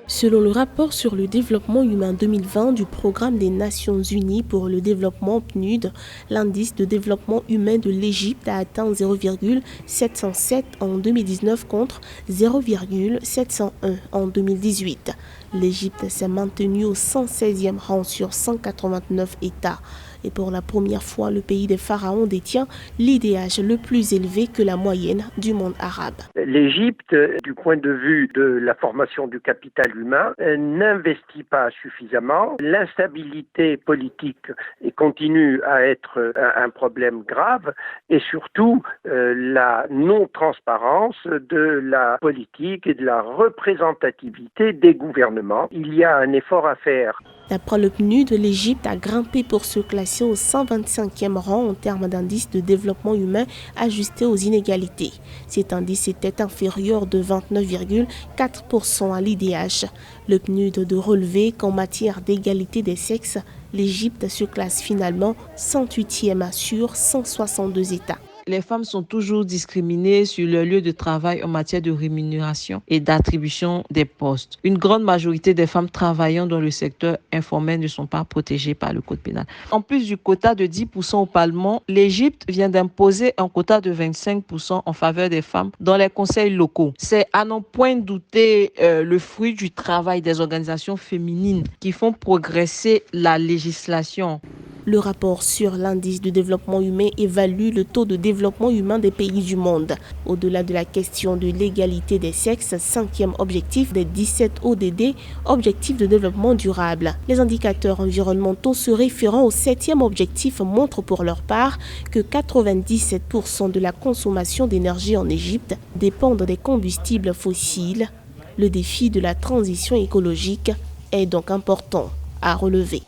Selon le rapport sur le développement humain 2020 du Programme des Nations Unies pour le développement PNUD, l'indice de développement humain de l'Égypte a atteint 0,707 en 2019 contre 0,701 en 2018. L'Égypte s'est maintenue au 116e rang sur 189 États. Et pour la première fois, le pays des pharaons détient l'IDH le plus élevé que la moyenne du monde arabe. L'Égypte, du point de vue de la formation du capital humain, n'investit pas suffisamment. L'instabilité politique continue à être un problème grave et surtout la non-transparence de la politique et de la représentativité des gouvernements. Il y a un effort à faire. D'après le PNUD, l'Égypte a grimpé pour se classer au 125e rang en termes d'indice de développement humain ajusté aux inégalités. Cet indice était inférieur de 29,4% à l'IDH. Le PNUD de relever qu'en matière d'égalité des sexes, l'Égypte se classe finalement 108e sur 162 États. Les femmes sont toujours discriminées sur leur lieu de travail en matière de rémunération et d'attribution des postes. Une grande majorité des femmes travaillant dans le secteur informel ne sont pas protégées par le code pénal. En plus du quota de 10% au Parlement, l'Égypte vient d'imposer un quota de 25% en faveur des femmes dans les conseils locaux. C'est à n'en point douter le fruit du travail des organisations féminines qui font progresser la législation. Le rapport sur l'indice de développement humain évalue le taux de développement humain des pays du monde. Au-delà de la question de l'égalité des sexes, 5e objectif des 17 ODD, objectifs de développement durable. Les indicateurs environnementaux se référant au 7e objectif montrent pour leur part que 97% de la consommation d'énergie en Égypte dépendent des combustibles fossiles. Le défi de la transition écologique est donc important à relever.